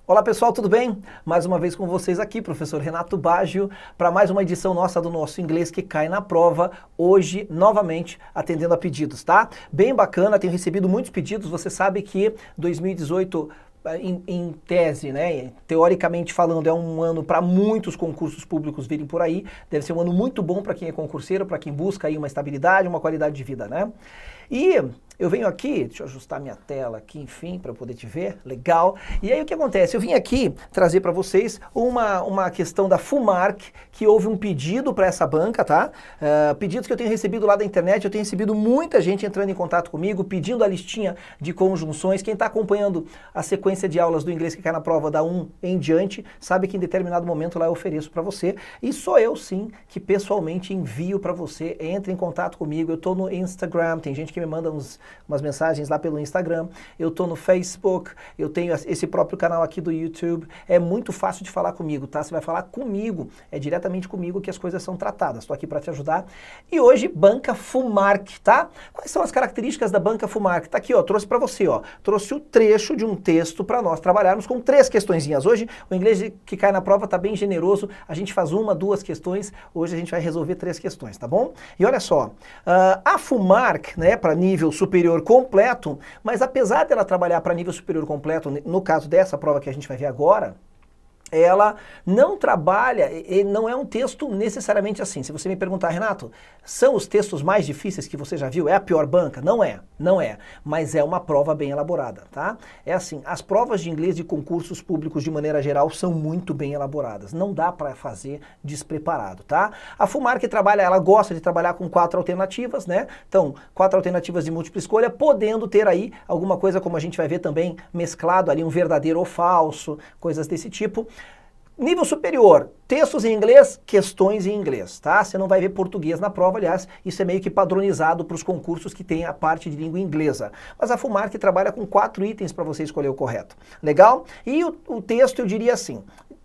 Olá pessoal, tudo bem? Mais uma vez com vocês aqui, professor Renato Baggio, para mais uma edição nossa do nosso inglês que cai na prova, hoje novamente atendendo a pedidos, tá? Bem bacana, tenho recebido muitos pedidos, você sabe que 2018... Em tese, né, teoricamente falando, é um ano para muitos concursos públicos virem por aí, deve ser um ano muito bom para quem é concurseiro, para quem busca aí uma estabilidade, uma qualidade de vida, né? E eu venho aqui, deixa eu ajustar minha tela aqui, enfim, para eu poder te ver, legal. E aí o que acontece? Eu vim aqui trazer para vocês uma questão da FUMARC, que houve um pedido para essa banca, tá? Pedidos que eu tenho recebido lá da internet, eu tenho recebido muita gente entrando em contato comigo, pedindo a listinha de conjunções. Quem está acompanhando a sequência de aulas do inglês que cai na prova da 1 em diante, sabe que em determinado momento lá eu ofereço para você. E sou eu sim que pessoalmente envio para você, entre em contato comigo. Eu tô no Instagram, tem gente que me manda umas mensagens lá pelo Instagram, eu tô no Facebook, eu tenho esse próprio canal aqui do YouTube. É muito fácil de falar comigo, tá? Você vai falar comigo, é diretamente comigo que as coisas são tratadas. Estou aqui para te ajudar. E hoje, banca FUMARC, tá? Quais são as características da banca FUMARC? Tá aqui, ó, trouxe para você, ó. Trouxe o trecho de um texto para nós trabalharmos com 3 questõezinhas. Hoje, o inglês que cai na prova tá bem generoso. A gente faz 1, 2 questões. Hoje a gente vai resolver 3 questões, tá bom? E olha só, a FUMARC, né, para nível superior completo, mas apesar dela trabalhar para nível superior completo, no caso dessa prova que a gente vai ver agora, ela não trabalha, não é um texto necessariamente assim. Se você me perguntar, Renato, são os textos mais difíceis que você já viu? É a pior banca? Não é, não é. Mas é uma prova bem elaborada, tá? É assim, as provas de inglês de concursos públicos de maneira geral são muito bem elaboradas. Não dá para fazer despreparado, tá? A FUMARC trabalha, ela gosta de trabalhar com 4 alternativas, né? Então, 4 alternativas de múltipla escolha, podendo ter aí alguma coisa, como a gente vai ver também, mesclado ali um verdadeiro ou falso, coisas desse tipo. Nível superior, textos em inglês, questões em inglês, tá? Você não vai ver português na prova, aliás, isso é meio que padronizado para os concursos que tem a parte de língua inglesa. Mas a FUMARC trabalha com 4 itens para você escolher o correto. Legal? E o texto eu diria assim,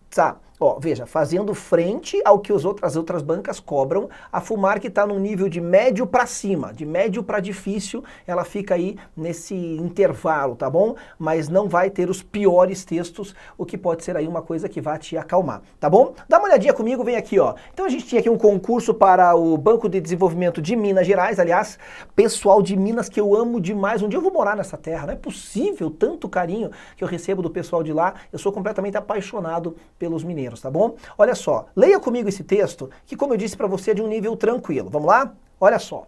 tá? Ó, veja, fazendo frente ao que as outras bancas cobram, a FUMARC está num nível de médio para cima, de médio para difícil, ela fica aí nesse intervalo, tá bom? Mas não vai ter os piores textos, o que pode ser aí uma coisa que vai te acalmar, tá bom? Dá uma olhadinha comigo, vem aqui, ó. Então a gente tinha aqui um concurso para o Banco de Desenvolvimento de Minas Gerais, aliás, pessoal de Minas que eu amo demais. Um dia eu vou morar nessa terra, não é possível tanto carinho que eu recebo do pessoal de lá, eu sou completamente apaixonado pelos mineiros. Tá bom? Olha só, leia comigo esse texto, que como eu disse para você é de um nível tranquilo. Vamos lá? Olha só.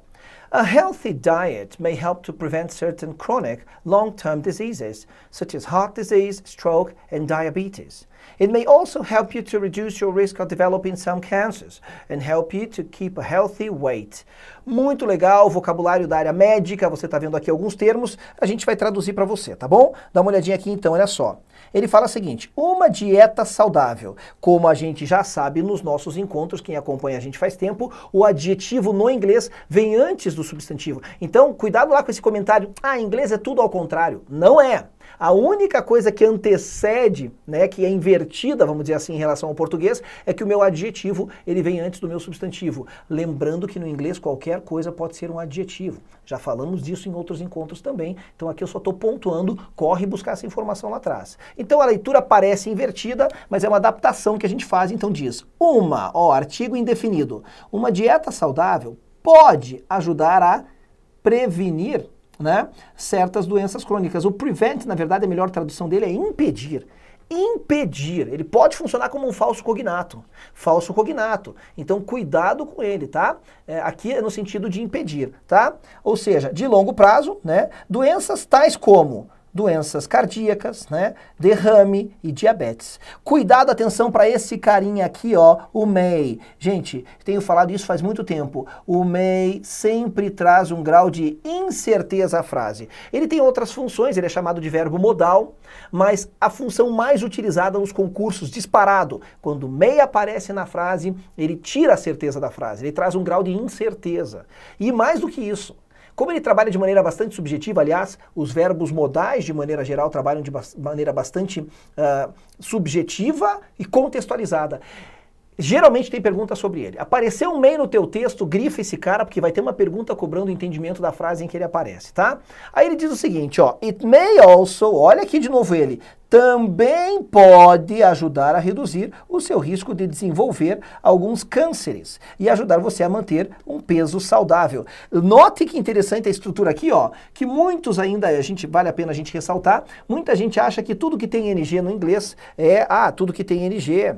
A healthy diet may help to prevent certain chronic, long-term diseases, such as heart disease, stroke, and diabetes. It may also help you to reduce your risk of developing some cancers and help you to keep a healthy weight. Muito legal, vocabulário da área médica, você está vendo aqui alguns termos, a gente vai traduzir para você, tá bom? Dá uma olhadinha aqui então, olha só. Ele fala o seguinte, uma dieta saudável. Como a gente já sabe nos nossos encontros, quem acompanha a gente faz tempo, o adjetivo no inglês vem antes do substantivo. Então, cuidado lá com esse comentário, em inglês é tudo ao contrário. Não é. A única coisa que antecede, né, que é invertida, vamos dizer assim, em relação ao português, é que o meu adjetivo, ele vem antes do meu substantivo. Lembrando que no inglês qualquer coisa pode ser um adjetivo. Já falamos disso em outros encontros também, então aqui eu só estou pontuando, corre buscar essa informação lá atrás. Então a leitura parece invertida, mas é uma adaptação que a gente faz, então diz, artigo indefinido, uma dieta saudável pode ajudar a prevenir, né, certas doenças crônicas. O prevent, na verdade, a melhor tradução dele é impedir. Impedir. Ele pode funcionar como um falso cognato. Falso cognato. Então, cuidado com ele, tá? Aqui é no sentido de impedir, tá? Ou seja, de longo prazo, né, doenças tais como doenças cardíacas, né, derrame e diabetes. Cuidado, atenção para esse carinha aqui, ó, o may. Gente, tenho falado isso faz muito tempo. O may sempre traz um grau de incerteza à frase. Ele tem outras funções, ele é chamado de verbo modal, mas a função mais utilizada nos concursos, disparado, quando may aparece na frase, ele tira a certeza da frase, ele traz um grau de incerteza. E mais do que isso, como ele trabalha de maneira bastante subjetiva, aliás, os verbos modais, de maneira geral, trabalham de maneira bastante subjetiva e contextualizada. Geralmente tem pergunta sobre ele. Apareceu um may no teu texto, grifa esse cara, porque vai ter uma pergunta cobrando o entendimento da frase em que ele aparece, tá? Aí ele diz o seguinte, ó, it may also, olha aqui de novo ele, também pode ajudar a reduzir o seu risco de desenvolver alguns cânceres e ajudar você a manter um peso saudável. Note que interessante a estrutura aqui, ó, que muitos ainda, vale a pena a gente ressaltar, muita gente acha que tudo que tem NG no inglês tudo que tem NG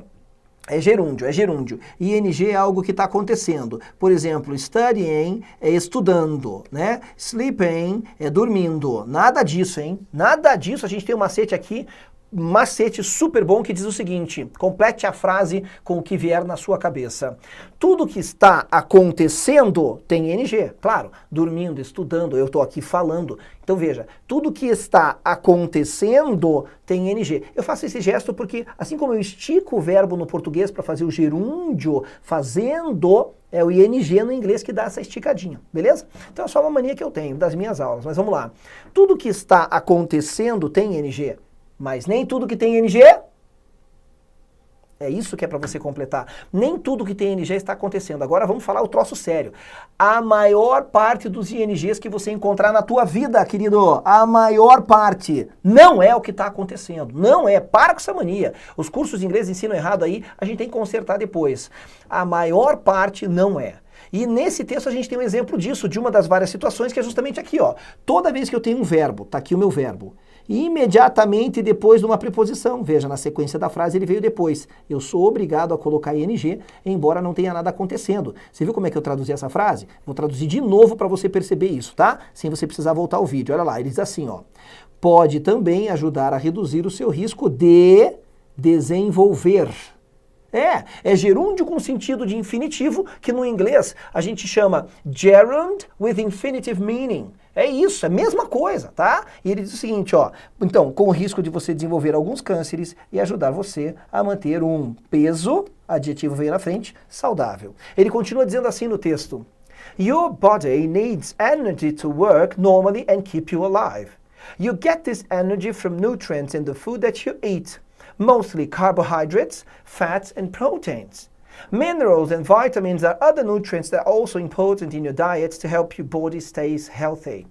é gerúndio. ING é algo que está acontecendo. Por exemplo, studying é estudando, né? Sleeping é dormindo. Nada disso, hein? Nada disso. A gente tem um macete aqui, macete super bom que diz o seguinte, complete a frase com o que vier na sua cabeça. Tudo que está acontecendo tem NG, claro, dormindo, estudando, eu estou aqui falando. Então veja, tudo que está acontecendo tem NG. Eu faço esse gesto porque, assim como eu estico o verbo no português para fazer o gerúndio, fazendo, é o ING no inglês que dá essa esticadinha, beleza? Então é só uma mania que eu tenho das minhas aulas, mas vamos lá. Tudo que está acontecendo tem NG. Mas nem tudo que tem NG, é isso que é para você completar. Nem tudo que tem NG está acontecendo. Agora vamos falar o troço sério. A maior parte dos INGs que você encontrar na tua vida, querido, a maior parte não é o que está acontecendo. Não é. Para com essa mania. Os cursos de inglês ensinam errado aí, a gente tem que consertar depois. A maior parte não é. E nesse texto a gente tem um exemplo disso, de uma das várias situações, que é justamente aqui, ó. Toda vez que eu tenho um verbo, tá aqui o meu verbo, imediatamente depois de uma preposição, veja, na sequência da frase ele veio depois. Eu sou obrigado a colocar ING, embora não tenha nada acontecendo. Você viu como é que eu traduzi essa frase? Vou traduzir de novo para você perceber isso, tá? Sem você precisar voltar ao vídeo. Olha lá, ele diz assim, ó. Pode também ajudar a reduzir o seu risco de desenvolver. É gerúndio com sentido de infinitivo, que no inglês a gente chama gerund with infinitive meaning. É isso, é a mesma coisa, tá? E ele diz o seguinte, ó, então, com o risco de você desenvolver alguns cânceres e ajudar você a manter um peso, adjetivo veio na frente, saudável. Ele continua dizendo assim no texto, your body needs energy to work normally and keep you alive. You get this energy from nutrients in the food that you eat. Mostly carbohydrates, fats, and proteins. Minerals and vitamins are other nutrients that are also important in your diet to help your body stay healthy.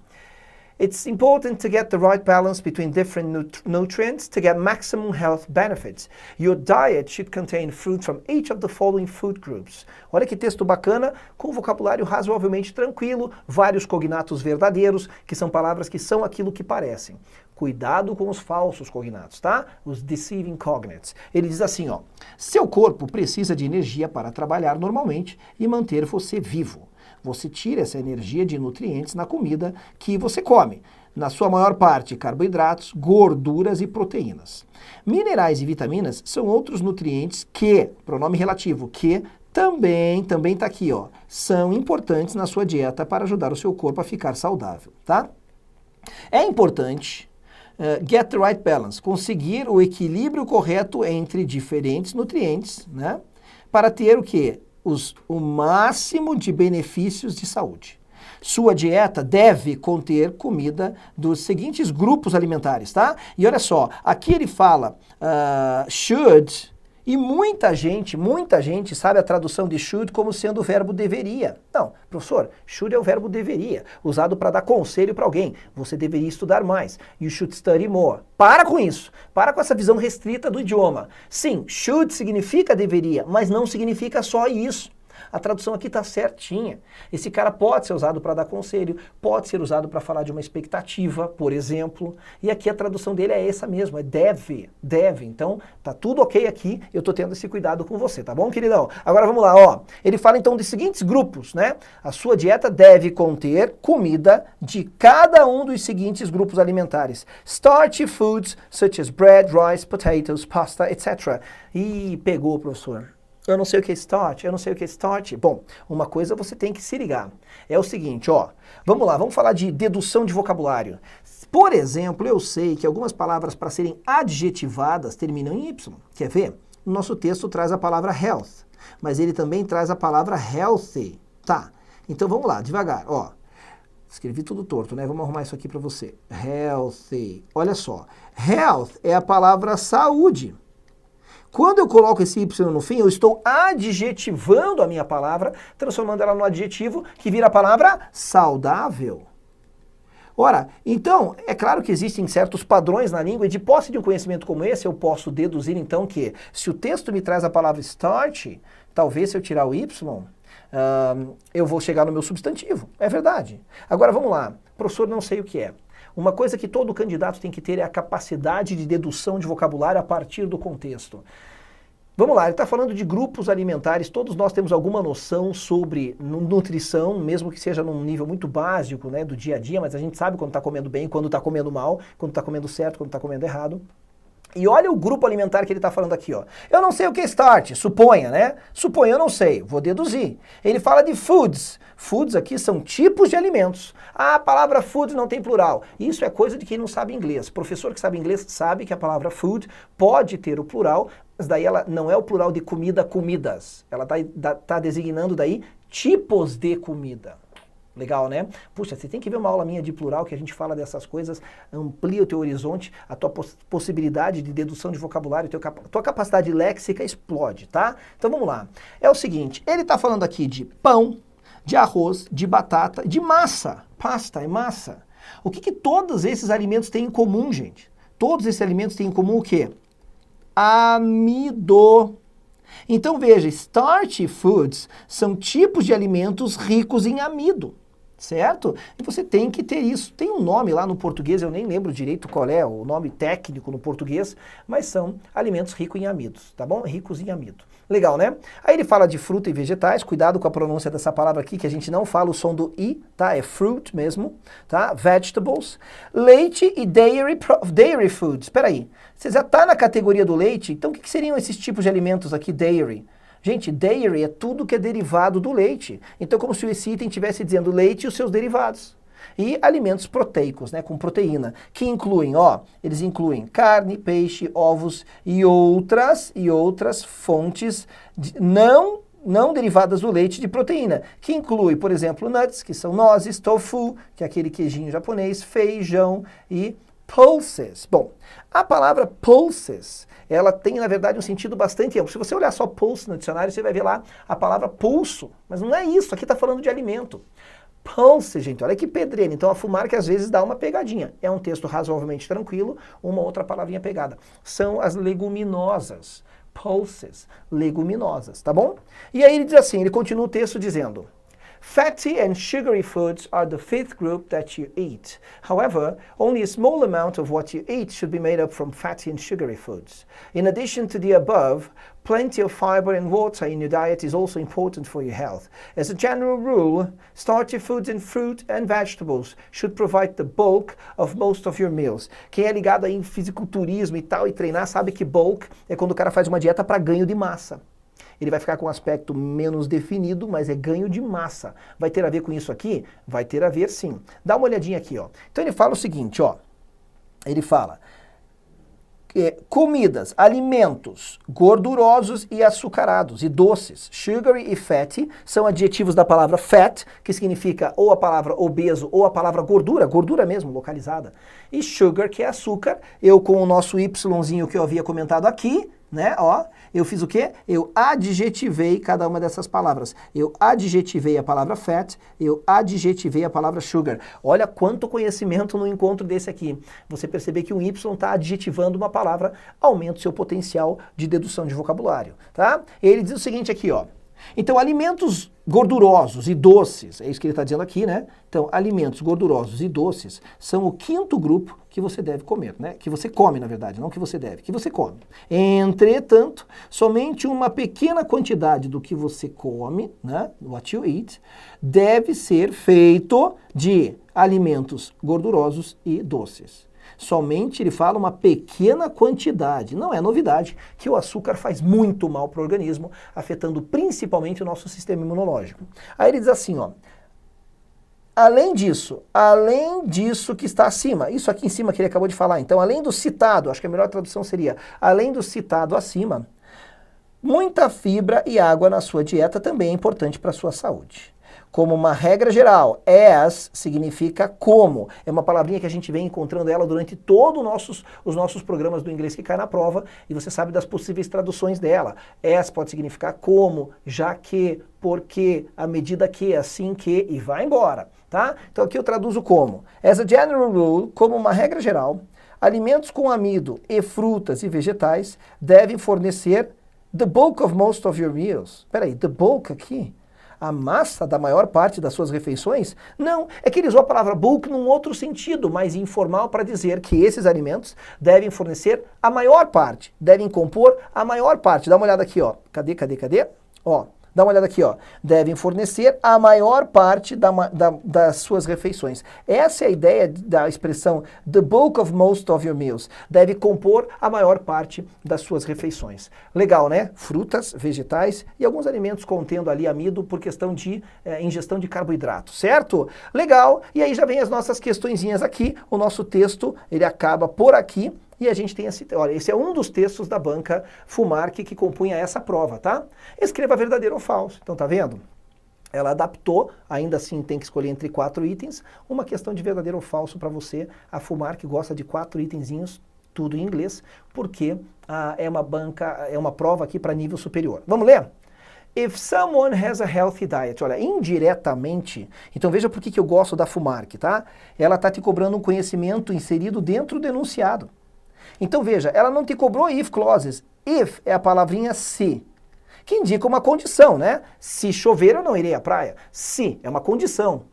It's important to get the right balance between different nutrients to get maximum health benefits. Your diet should contain fruit from each of the following food groups. Olha que texto bacana, com vocabulário razoavelmente tranquilo, vários cognatos verdadeiros, que são palavras que são aquilo que parecem. Cuidado com os falsos cognatos, tá? Os deceiving cognates. Ele diz assim, ó, seu corpo precisa de energia para trabalhar normalmente e manter você vivo. Você tira essa energia de nutrientes na comida que você come. Na sua maior parte, carboidratos, gorduras e proteínas. Minerais e vitaminas são outros nutrientes que, pronome relativo, que também está aqui, ó, são importantes na sua dieta para ajudar o seu corpo a ficar saudável, tá? É importante get the right balance, conseguir o equilíbrio correto entre diferentes nutrientes, né? Para ter o quê? O máximo de benefícios de saúde. Sua dieta deve conter comida dos seguintes grupos alimentares, tá? E olha só, aqui ele fala should, e muita gente sabe a tradução de should como sendo o verbo deveria. Não, professor, should é o verbo deveria, usado para dar conselho para alguém. Você deveria estudar mais. You should study more. Para com isso. Para com essa visão restrita do idioma. Sim, should significa deveria, mas não significa só isso. A tradução aqui está certinha. Esse cara pode ser usado para dar conselho, pode ser usado para falar de uma expectativa, por exemplo. E aqui a tradução dele é essa mesmo, é deve. Então, tá tudo ok aqui, eu tô tendo esse cuidado com você, tá bom, queridão? Agora vamos lá, ó. Ele fala então dos seguintes grupos, né? A sua dieta deve conter comida de cada um dos seguintes grupos alimentares. Starchy foods, such as bread, rice, potatoes, pasta, etc. E pegou, professor. Eu não sei o que é starch, Bom, uma coisa você tem que se ligar. É o seguinte, ó. Vamos lá, vamos falar de dedução de vocabulário. Por exemplo, eu sei que algumas palavras para serem adjetivadas terminam em Y. Quer ver? O nosso texto traz a palavra health, mas ele também traz a palavra healthy. Tá, então vamos lá, devagar, ó. Escrevi tudo torto, né? Vamos arrumar isso aqui para você. Healthy. Olha só, health é a palavra saúde. Quando eu coloco esse Y no fim, eu estou adjetivando a minha palavra, transformando ela no adjetivo que vira a palavra saudável. Ora, então, é claro que existem certos padrões na língua e de posse de um conhecimento como esse, eu posso deduzir então que se o texto me traz a palavra start, talvez se eu tirar o Y, eu vou chegar no meu substantivo. É verdade. Agora vamos lá. Professor, não sei o que é. Uma coisa que todo candidato tem que ter é a capacidade de dedução de vocabulário a partir do contexto. Vamos lá, ele está falando de grupos alimentares, todos nós temos alguma noção sobre nutrição, mesmo que seja num nível muito básico, né, do dia a dia, mas a gente sabe quando está comendo bem, quando está comendo mal, quando está comendo certo, quando está comendo errado. E olha o grupo alimentar que ele está falando aqui, ó. Eu não sei o que é start, suponha, né? Suponha, eu não sei, vou deduzir. Ele fala de foods. Foods aqui são tipos de alimentos. Ah, a palavra food não tem plural. Isso é coisa de quem não sabe inglês. Professor que sabe inglês sabe que a palavra food pode ter o plural, mas daí ela não é o plural de comida, comidas. Ela tá designando daí tipos de comida. Legal, né? Puxa, você tem que ver uma aula minha de plural que a gente fala dessas coisas, amplia o teu horizonte, a tua possibilidade de dedução de vocabulário, tua capacidade léxica explode, tá? Então vamos lá. É o seguinte, ele está falando aqui de pão, de arroz, de batata, de massa. Pasta é massa. O que todos esses alimentos têm em comum, gente? Todos esses alimentos têm em comum o quê? Amido. Então veja, starchy foods são tipos de alimentos ricos em amido. Certo? E você tem que ter isso. Tem um nome lá no português, eu nem lembro direito qual é o nome técnico no português, mas são alimentos ricos em amidos, tá bom? Ricos em amido. Legal, né? Aí ele fala de fruta e vegetais, cuidado com a pronúncia dessa palavra aqui, que a gente não fala o som do I, tá? É fruit mesmo, tá? Vegetables. Leite e dairy foods. Espera aí, você já tá na categoria do leite, então o que seriam esses tipos de alimentos aqui, dairy? Gente, dairy é tudo que é derivado do leite. Então, como se esse item estivesse dizendo leite e os seus derivados. E alimentos proteicos, né, com proteína, que incluem, ó, eles incluem carne, peixe, ovos e outras fontes não derivadas do leite de proteína, que inclui, por exemplo, nuts, que são nozes, tofu, que é aquele queijinho japonês, feijão e pulses. Bom, a palavra pulses, ela tem, na verdade, um sentido bastante amplo. Se você olhar só pulse no dicionário, você vai ver lá a palavra pulso. Mas não é isso, aqui está falando de alimento. Pulse, gente, olha que pedreira. Então, a fumar que às vezes dá uma pegadinha. É um texto razoavelmente tranquilo, uma outra palavrinha pegada. São as leguminosas. Pulses, leguminosas, tá bom? E aí ele diz assim, ele continua o texto dizendo: Fatty and sugary foods are the fifth group that you eat. However, only a small amount of what you eat should be made up from fatty and sugary foods. In addition to the above, plenty of fiber and water in your diet is also important for your health. As a general rule, starchy foods and fruit and vegetables should provide the bulk of most of your meals. Quem é ligado aí em fisiculturismo e tal e treinar sabe que bulk é quando o cara faz uma dieta para ganho de massa. Ele vai ficar com um aspecto menos definido, mas é ganho de massa. Vai ter a ver com isso aqui? Vai ter a ver sim. Dá uma olhadinha aqui, ó. Então ele fala o seguinte, ó. Ele fala comidas, alimentos gordurosos e açucarados e doces. Sugary e fatty são adjetivos da palavra fat, que significa ou a palavra obeso ou a palavra gordura, gordura mesmo, localizada. E sugar, que é açúcar. Eu com o nosso Yzinho que eu havia comentado aqui, né, ó, eu fiz o quê? Eu adjetivei cada uma dessas palavras. Eu adjetivei a palavra fat, eu adjetivei a palavra sugar. Olha quanto conhecimento no encontro desse aqui. Você perceber que um Y está adjetivando uma palavra, aumenta o seu potencial de dedução de vocabulário, tá? Ele diz o seguinte aqui, ó. Então, alimentos gordurosos e doces, é isso que ele está dizendo aqui, né? Então, alimentos gordurosos e doces são o quinto grupo que você deve comer, né? Que você come, na verdade, não que você deve, que você come. Entretanto, somente uma pequena quantidade do que você come, né? What you eat, deve ser feito de alimentos gordurosos e doces. Somente, ele fala, uma pequena quantidade. Não é novidade que o açúcar faz muito mal para o organismo, afetando principalmente o nosso sistema imunológico. Aí ele diz assim, ó, além disso que está acima, isso aqui em cima que ele acabou de falar, então além do citado, acho que a melhor tradução seria, além do citado acima, muita fibra e água na sua dieta também é importante para a sua saúde. como uma regra geral. As significa como. É uma palavrinha que a gente vem encontrando ela durante todos os nossos programas do inglês que cai na prova, e você sabe das possíveis traduções dela. As pode significar como, já que, porque, à medida que, assim que, e vai embora, tá? Então aqui eu traduzo como. As a general rule, como uma regra geral, alimentos com amido e frutas e vegetais devem fornecer the bulk of most of your meals. Peraí, the bulk aqui? A massa da maior parte das suas refeições? Não, é que ele usou a palavra bulk num outro sentido, mais informal, para dizer que esses alimentos devem fornecer a maior parte, devem compor a maior parte. Dá uma olhada aqui, ó. Cadê? Ó, dá uma olhada aqui, ó. Devem fornecer a maior parte das suas refeições. Essa é a ideia da expressão the bulk of most of your meals. Deve compor a maior parte das suas refeições. Legal, né? Frutas, vegetais e alguns alimentos contendo ali amido por questão de ingestão de carboidrato, certo? Legal. E aí já vem as nossas questõezinhas aqui. O nosso texto, ele acaba por aqui. E a gente tem olha, esse é um dos textos da banca FUMARC que compunha essa prova, tá? Escreva verdadeiro ou falso. Então, tá vendo? Ela adaptou, ainda assim tem que escolher entre 4 itens, uma questão de verdadeiro ou falso para você. A FUMARC gosta de 4 itenzinhos, tudo em inglês, porque é uma prova aqui para nível superior. Vamos ler? If someone has a healthy diet, olha, indiretamente, então veja por que eu gosto da FUMARC, tá? Ela tá te cobrando um conhecimento inserido dentro do enunciado. Então veja, ela não te cobrou if clauses. If é a palavrinha se, que indica uma condição, né? Se chover eu não irei à praia. Se é uma condição.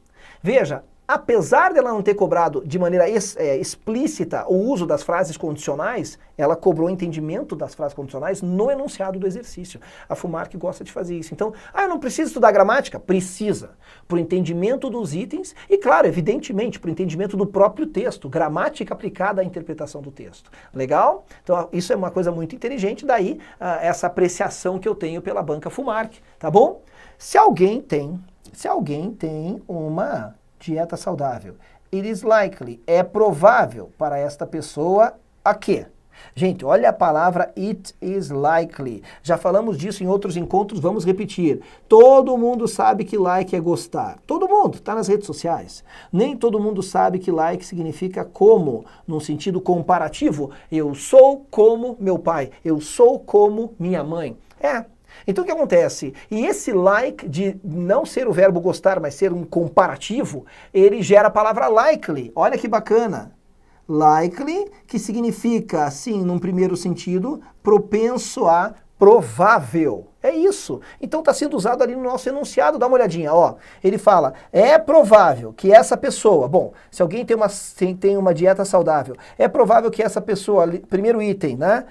Veja, apesar dela não ter cobrado de maneira explícita o uso das frases condicionais, ela cobrou o entendimento das frases condicionais no enunciado do exercício. A FUMARC gosta de fazer isso. Então, eu não preciso estudar gramática? Precisa. Para o entendimento dos itens e, claro, evidentemente, para o entendimento do próprio texto. Gramática aplicada à interpretação do texto. Legal? Então, isso é uma coisa muito inteligente, daí essa apreciação que eu tenho pela banca FUMARC, tá bom? Se alguém tem uma dieta saudável, it is likely, é provável para esta pessoa a quê? Gente, olha a palavra it is likely. Já falamos disso em outros encontros, vamos repetir. Todo mundo sabe que like é gostar. Todo mundo, está nas redes sociais. Nem todo mundo sabe que like significa como, num sentido comparativo. Eu sou como meu pai, eu sou como minha mãe. Então o que acontece? E esse like, de não ser o verbo gostar, mas ser um comparativo, ele gera a palavra likely. Olha que bacana. Likely, que significa, assim, num primeiro sentido, propenso a provável. É isso. Então está sendo usado ali no nosso enunciado, dá uma olhadinha, ó. Ele fala, é provável que essa pessoa, bom, se alguém tem uma dieta saudável, é provável que essa pessoa, primeiro item, né,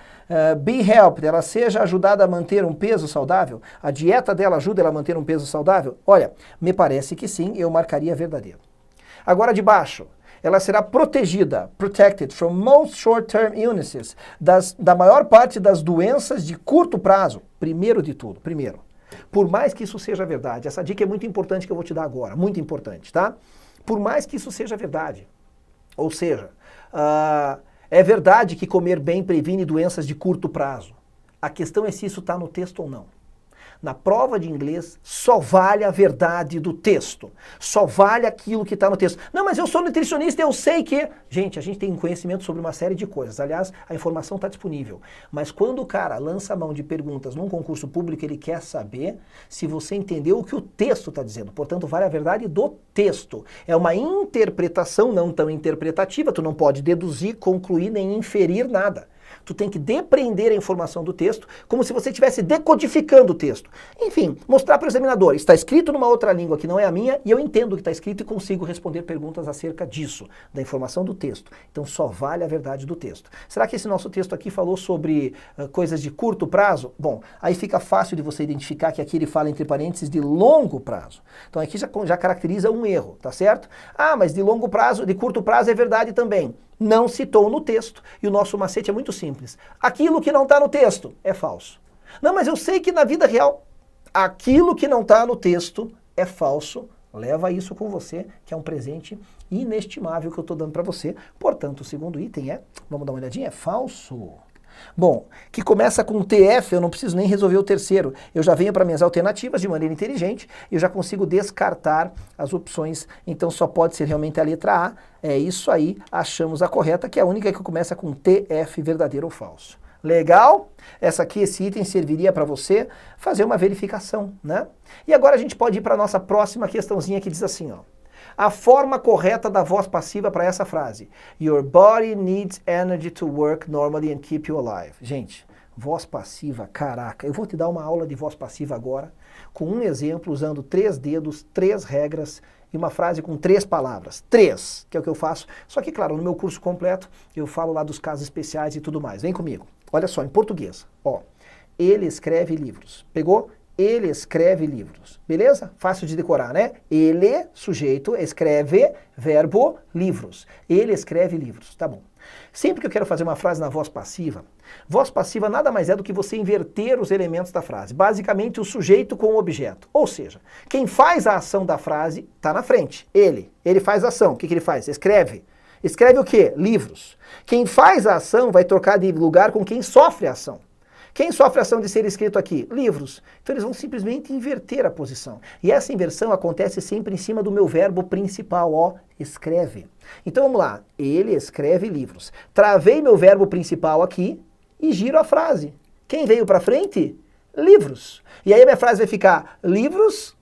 be helped, ela seja ajudada a manter um peso saudável, a dieta dela ajuda ela a manter um peso saudável? Olha, me parece que sim, eu marcaria verdadeiro. Agora de baixo, ela será protegida, protected from most short-term illnesses, da maior parte das doenças de curto prazo. Primeiro de tudo, por mais que isso seja verdade, essa dica é muito importante que eu vou te dar agora, muito importante, tá? Por mais que isso seja verdade, ou seja, é verdade que comer bem previne doenças de curto prazo. A questão é se isso está no texto ou não. Na prova de inglês, só vale a verdade do texto. Só vale aquilo que está no texto. Não, mas eu sou nutricionista, eu sei que... Gente, a gente tem conhecimento sobre uma série de coisas. Aliás, a informação está disponível. Mas quando o cara lança a mão de perguntas num concurso público, ele quer saber se você entendeu o que o texto está dizendo. Portanto, vale a verdade do texto. É uma interpretação não tão interpretativa. Tu não pode deduzir, concluir, nem inferir nada. Tu tem que depreender a informação do texto como se você estivesse decodificando o texto. Enfim, mostrar para o examinador, está escrito numa outra língua que não é a minha e eu entendo o que está escrito e consigo responder perguntas acerca disso, da informação do texto. Então só vale a verdade do texto. Será que esse nosso texto aqui falou sobre coisas de curto prazo? Bom, aí fica fácil de você identificar que aqui ele fala entre parênteses de longo prazo. Então aqui já caracteriza um erro, tá certo? Ah, mas de longo prazo, de curto prazo é verdade também. Não citou no texto. E o nosso macete é muito simples. Aquilo que não está no texto é falso. Não, mas eu sei que na vida real, aquilo que não está no texto é falso. Leva isso com você, que é um presente inestimável que eu estou dando para você. Portanto, o segundo item vamos dar uma olhadinha, é falso. Bom, que começa com TF, eu não preciso nem resolver o terceiro. Eu já venho para minhas alternativas de maneira inteligente e eu já consigo descartar as opções. Então só pode ser realmente a letra A. É isso aí, achamos a correta, que é a única que começa com TF, verdadeiro ou falso. Legal? Esse item serviria para você fazer uma verificação, né? E agora a gente pode ir para a nossa próxima questãozinha que diz assim, ó. A forma correta da voz passiva para essa frase. Your body needs energy to work normally and keep you alive. Gente, voz passiva, caraca, eu vou te dar uma aula de voz passiva agora, com um exemplo, usando 3 dedos, 3 regras e uma frase com 3 palavras. 3, que é o que eu faço. Só que, claro, no meu curso completo, eu falo lá dos casos especiais e tudo mais. Vem comigo. Olha só, em português. Ó, ele escreve livros. Pegou? Ele escreve livros. Beleza? Fácil de decorar, né? Ele, sujeito, escreve, verbo, livros. Ele escreve livros. Tá bom. Sempre que eu quero fazer uma frase na voz passiva nada mais é do que você inverter os elementos da frase. Basicamente, o sujeito com o objeto. Ou seja, quem faz a ação da frase está na frente. Ele faz a ação. O que ele faz? Escreve. Escreve o quê? Livros. Quem faz a ação vai trocar de lugar com quem sofre a ação. Quem sofre a ação de ser escrito aqui? Livros. Então eles vão simplesmente inverter a posição. E essa inversão acontece sempre em cima do meu verbo principal, ó, escreve. Então vamos lá, ele escreve livros. Travei meu verbo principal aqui e giro a frase. Quem veio para frente? Livros. E aí a minha frase vai ficar livros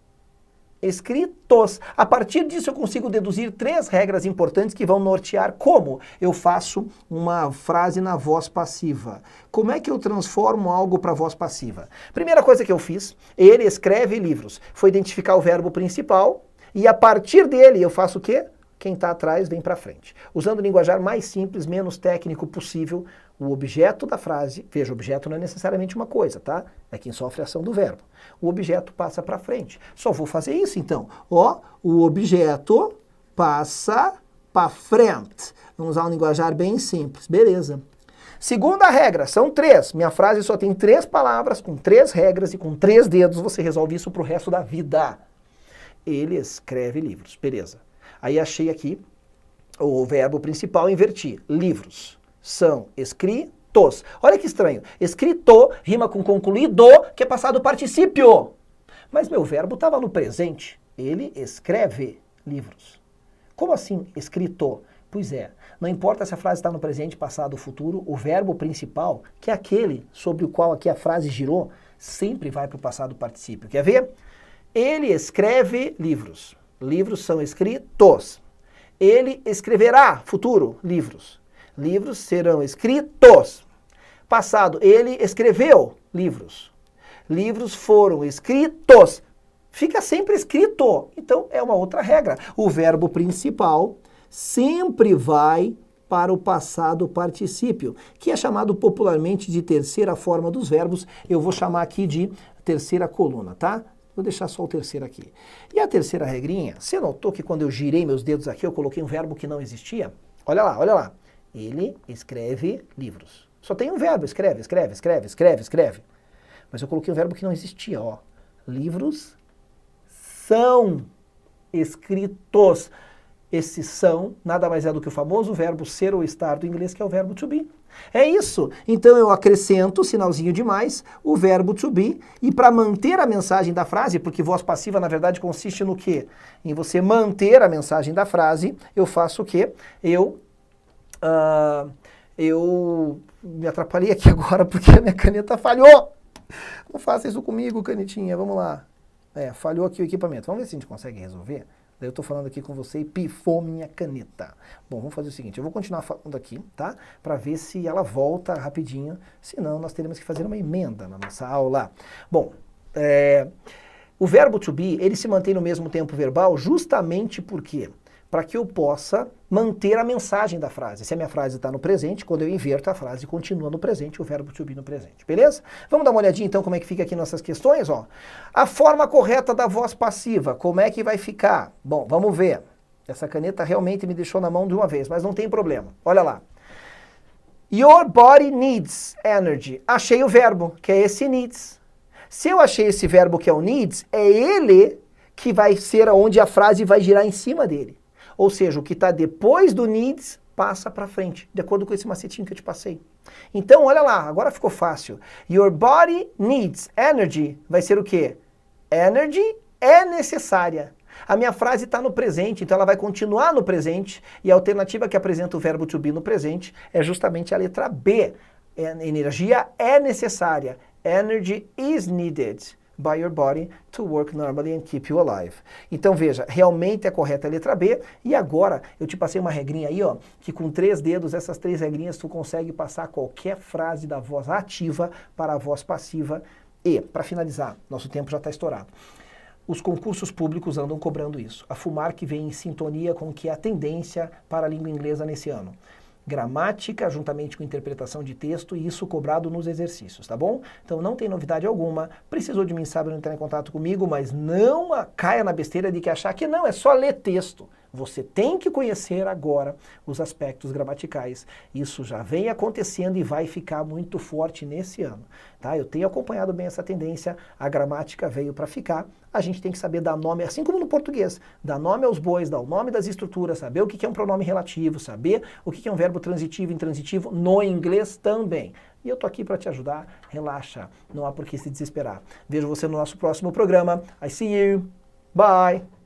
escritos. A partir disso eu consigo deduzir 3 regras importantes que vão nortear como eu faço uma frase na voz passiva. Como é que eu transformo algo para voz passiva? Primeira coisa que eu fiz, ele escreve livros. Foi identificar o verbo principal e a partir dele eu faço o quê? Quem está atrás vem para frente. Usando o linguajar mais simples, menos técnico possível, o objeto da frase, veja, o objeto não é necessariamente uma coisa, tá? É quem sofre a ação do verbo. O objeto passa para frente. Só vou fazer isso então. Ó, o objeto passa para frente. Vamos usar um linguajar bem simples, beleza. Segunda regra, são 3. Minha frase só tem 3 palavras, com 3 regras e com 3 dedos você resolve isso pro resto da vida. Ele escreve livros, beleza. Aí achei aqui o verbo principal, inverti. Livros são escritos. Olha que estranho. Escrito rima com concluído, que é passado particípio. Mas meu verbo estava no presente. Ele escreve livros. Como assim escrito? Pois é, não importa se a frase está no presente, passado ou futuro, o verbo principal, que é aquele sobre o qual aqui a frase girou, sempre vai para o passado particípio. Quer ver? Ele escreve livros. Livros são escritos. Ele escreverá, futuro, livros. Livros serão escritos. Passado, ele escreveu livros. Livros foram escritos. Fica sempre escrito. Então, é uma outra regra. O verbo principal sempre vai para o passado particípio, que é chamado popularmente de terceira forma dos verbos. Eu vou chamar aqui de terceira coluna, tá? Vou deixar só o terceiro aqui. E a terceira regrinha, você notou que quando eu girei meus dedos aqui, eu coloquei um verbo que não existia? Olha lá, olha lá. Ele escreve livros. Só tem um verbo, escreve, escreve, escreve, escreve, escreve. Mas eu coloquei um verbo que não existia, ó. Livros são escritos. Esse são nada mais é do que o famoso verbo ser ou estar do inglês, que é o verbo to be. É isso. Então eu acrescento, sinalzinho de mais, o verbo to be, e para manter a mensagem da frase, porque voz passiva na verdade consiste no quê? Em você manter a mensagem da frase, eu faço o quê? Eu me atrapalhei aqui agora porque a minha caneta falhou. Não faça isso comigo, canetinha. Vamos lá. Falhou aqui o equipamento. Vamos ver se a gente consegue resolver. Daí eu tô falando aqui com você e pifou minha caneta. Bom, vamos fazer o seguinte, eu vou continuar falando aqui, tá? Para ver se ela volta rapidinho, senão nós teremos que fazer uma emenda na nossa aula. Bom, o verbo to be, ele se mantém no mesmo tempo verbal justamente porque para que eu possa manter a mensagem da frase. Se a minha frase está no presente, quando eu inverto a frase continua no presente, o verbo to be no presente, beleza? Vamos dar uma olhadinha então como é que fica aqui nossas questões, ó. A forma correta da voz passiva, como é que vai ficar? Bom, vamos ver. Essa caneta realmente me deixou na mão de uma vez, mas não tem problema. Olha lá. Your body needs energy. Achei o verbo, que é esse needs. Se eu achei esse verbo que é o needs, é ele que vai ser onde a frase vai girar em cima dele. Ou seja, o que está depois do needs passa para frente, de acordo com esse macetinho que eu te passei. Então, olha lá, agora ficou fácil. Your body needs energy. Vai ser o quê? Energy é necessária. A minha frase está no presente, então ela vai continuar no presente, e a alternativa que apresenta o verbo to be no presente é justamente a letra B. Energia é necessária. Energy is needed by your body to work normally and keep you alive. Então veja, realmente é correta a letra B, e agora eu te passei uma regrinha aí, ó, que com 3 dedos, essas 3 regrinhas, tu consegue passar qualquer frase da voz ativa para a voz passiva. E, para finalizar, nosso tempo já está estourado. Os concursos públicos andam cobrando isso. A FUMARC vem em sintonia com o que é a tendência para a língua inglesa nesse ano. Gramática, juntamente com interpretação de texto, e isso cobrado nos exercícios, tá bom? Então não tem novidade alguma, precisou de mim, sabe, não entrar em contato comigo, mas não caia na besteira de que achar que não, é só ler texto. Você tem que conhecer agora os aspectos gramaticais. Isso já vem acontecendo e vai ficar muito forte nesse ano, tá? Eu tenho acompanhado bem essa tendência, a gramática veio para ficar. A gente tem que saber dar nome, assim como no português, dar nome aos bois, dar o nome das estruturas, saber o que é um pronome relativo, saber o que é um verbo transitivo e intransitivo no inglês também. E eu tô aqui para te ajudar, relaxa, não há por que se desesperar. Vejo você no nosso próximo programa. I see you. Bye.